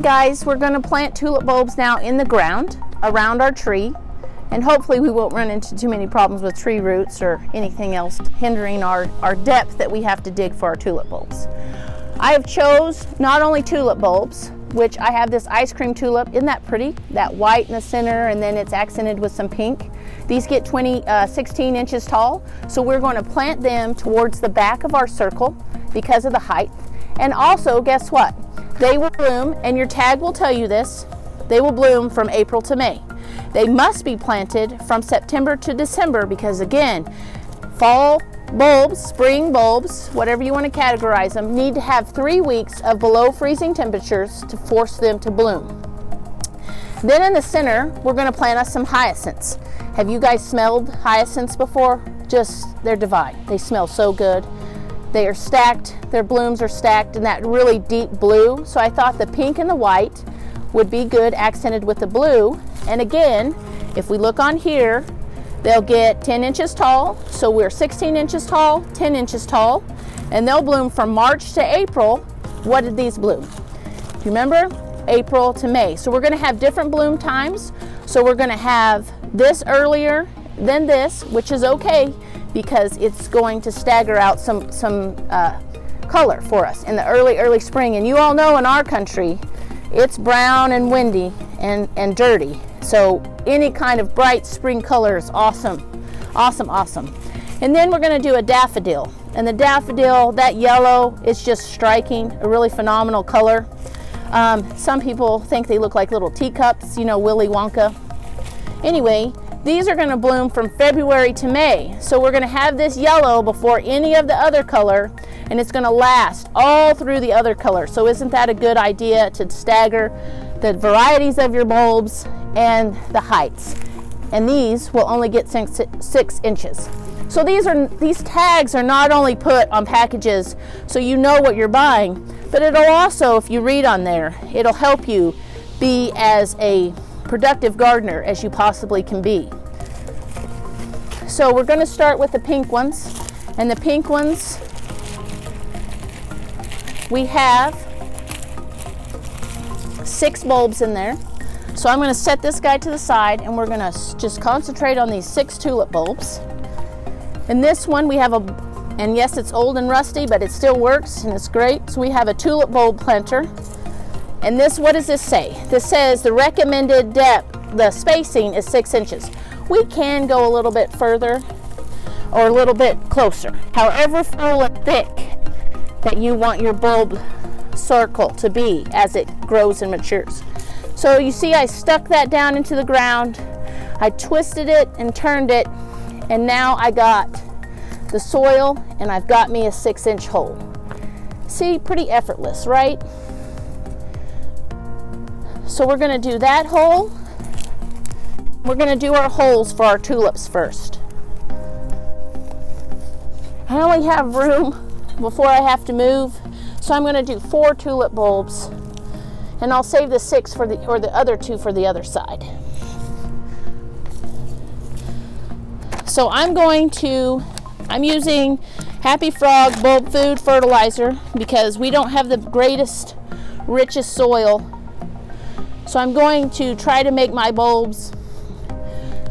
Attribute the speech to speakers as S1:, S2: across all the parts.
S1: Guys, we're going to plant tulip bulbs now in the ground around our tree, and hopefully we won't run into too many problems with tree roots or anything else hindering our depth that we have to dig for our tulip bulbs. I have chose not only tulip bulbs, which I have this ice cream tulip. Isn't that pretty? That white in the center, and then it's accented with some pink. These get 16 inches tall, so we're going to plant them towards the back of our circle because of the height. And also, guess what? They will bloom, and your tag will tell you this, they will bloom from April to May. They must be planted from September to December because, again, fall bulbs, spring bulbs, whatever you want to categorize them, need to have 3 weeks of below freezing temperatures to force them to bloom. Then in the center, we're going to plant us some hyacinths. Have you guys smelled hyacinths before? They're divine. They smell so good. They are stacked, their blooms are stacked in that really deep blue. So I thought the pink and the white would be good accented with the blue. And again, if we look on here, they'll get 10 inches tall. So we're 16 inches tall, 10 inches tall, and they'll bloom from March to April. What did these bloom? Do you remember? April to May. So we're going to have different bloom times. So we're going to have this earlier than this, which is okay, because it's going to stagger out some color for us in the early spring. And you all know in our country, it's brown and windy and dirty. So any kind of bright spring color is awesome, awesome, awesome. And then we're going to do a daffodil. And the daffodil, that yellow, is just striking, a really phenomenal color. Some people think they look like little teacups, you know, Willy Wonka. Anyway, these are going to bloom from February to May. So we're going to have this yellow before any of the other color, and it's going to last all through the other color. So isn't that a good idea to stagger the varieties of your bulbs and the heights? And these will only get 6 inches. So these tags are not only put on packages so you know what you're buying, but it'll also, if you read on there, it'll help you be as a productive gardener as you possibly can be. So we're going to start with the pink ones, and the pink ones, we have 6 bulbs in there. So I'm going to set this guy to the side, and we're going to just concentrate on these 6 tulip bulbs. And this one we have and yes, it's old and rusty, but it still works and it's great. So we have a tulip bulb planter. And this, what does this say? This says the recommended depth, the spacing is 6 inches. We can go a little bit further or a little bit closer, however full and thick that you want your bulb circle to be as it grows and matures. So you see I stuck that down into the ground, I twisted it and turned it, and now I got the soil and I've got me a 6-inch hole. See, pretty effortless, right? So we're going to do that hole. We're going to do our holes for our tulips first. I only have room before I have to move, so I'm going to do 4 tulip bulbs, and I'll save the 6 for the other 2 for the other side. So I'm using Happy Frog bulb food fertilizer because we don't have the greatest, richest soil. So I'm going to try to make my bulbs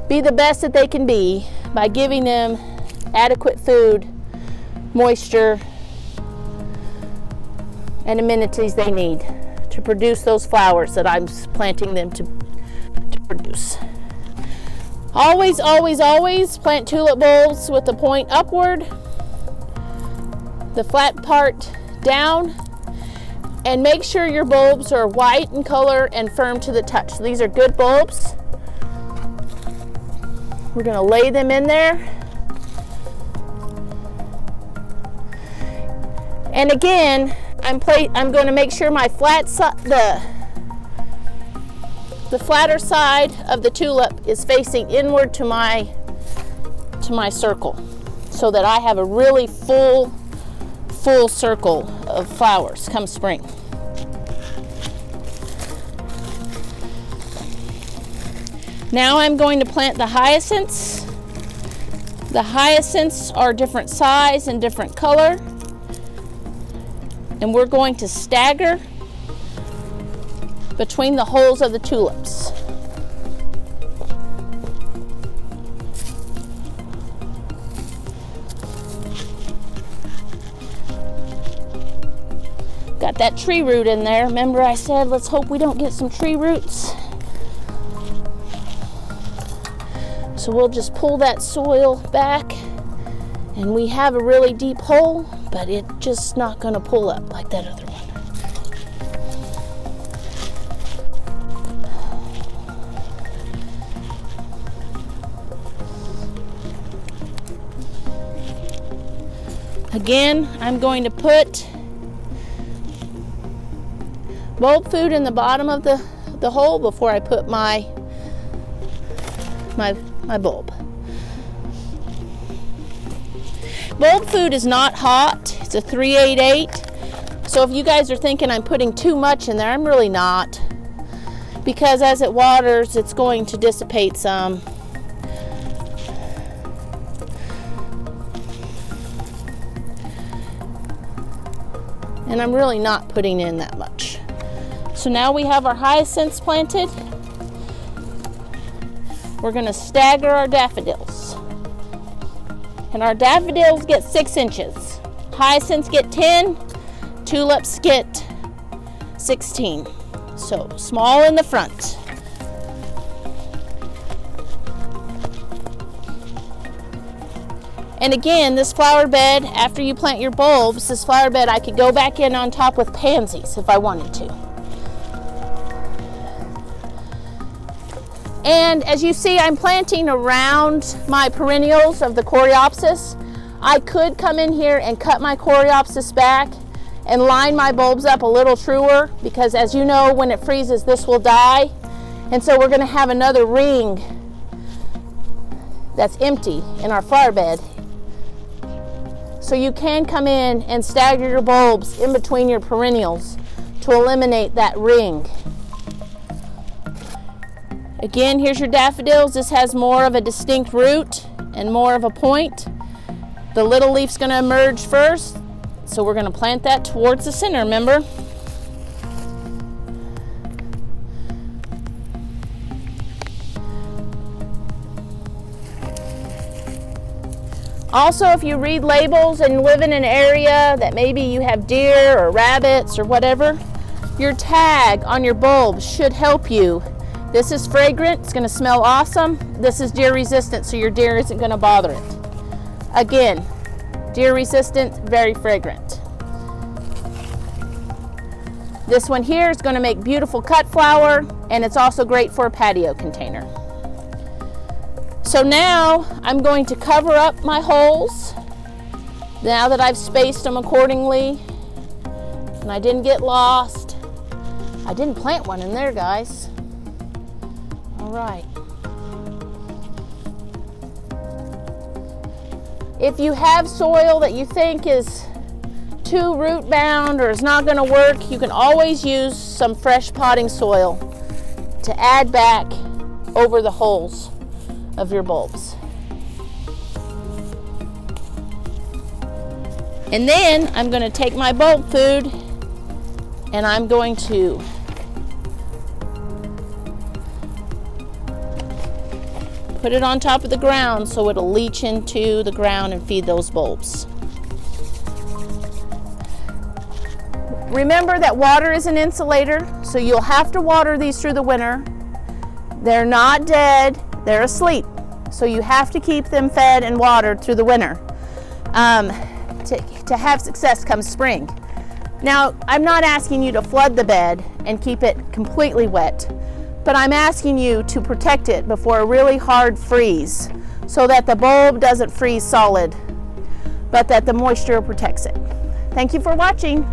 S1: be the best that they can be by giving them adequate food, moisture, and amenities they need to produce those flowers that I'm planting them to produce. Always, always, always plant tulip bulbs with the point upward, the flat part down, and make sure your bulbs are white in color and firm to the touch. So these are good bulbs. We're going to lay them in there. And again, I'm going to make sure my the flatter side of the tulip is facing inward to my circle, so that I have a really full circle of flowers come spring. Now I'm going to plant the hyacinths. The hyacinths are different size and different color, and we're going to stagger between the holes of the tulips. Got that tree root in there. Remember I said, let's hope we don't get some tree roots. So we'll just pull that soil back, and we have a really deep hole, but it's just not gonna pull up like that other one. Again, I'm going to put bulb food in the bottom of the hole before I put my bulb. Bulb food is not hot. It's a 388. So if you guys are thinking I'm putting too much in there, I'm really not. Because as it waters, it's going to dissipate some. And I'm really not putting in that much. So now we have our hyacinths planted. We're going to stagger our daffodils. And our daffodils get 6 inches. Hyacinths get 10. Tulips get 16. So small in the front. And again, this flower bed, after you plant your bulbs, this flower bed I could go back in on top with pansies if I wanted to. And as you see, I'm planting around my perennials of the coreopsis. I could come in here and cut my coreopsis back and line my bulbs up a little truer, because as you know, when it freezes, this will die. And so we're going to have another ring that's empty in our flower bed. So you can come in and stagger your bulbs in between your perennials to eliminate that ring. Again, here's your daffodils. This has more of a distinct root and more of a point. The little leaf's going to emerge first, so we're going to plant that towards the center, remember? Also, if you read labels and live in an area that maybe you have deer or rabbits or whatever, your tag on your bulb should help you. This is fragrant, it's going to smell awesome. This is deer resistant, so your deer isn't going to bother it. Again, deer resistant, very fragrant. This one here is going to make beautiful cut flower, and it's also great for a patio container. So now I'm going to cover up my holes, now that I've spaced them accordingly and I didn't get lost. I didn't plant one in there, guys. All right. If you have soil that you think is too root bound or is not going to work, you can always use some fresh potting soil to add back over the holes of your bulbs. And then I'm going to take my bulb food and I'm going to put it on top of the ground so it'll leach into the ground and feed those bulbs. Remember that water is an insulator, so you'll have to water these through the winter. They're not dead. They're asleep, so you have to keep them fed and watered through the winter to have success come spring. Now, I'm not asking you to flood the bed and keep it completely wet, but I'm asking you to protect it before a really hard freeze so that the bulb doesn't freeze solid, but that the moisture protects it. Thank you for watching.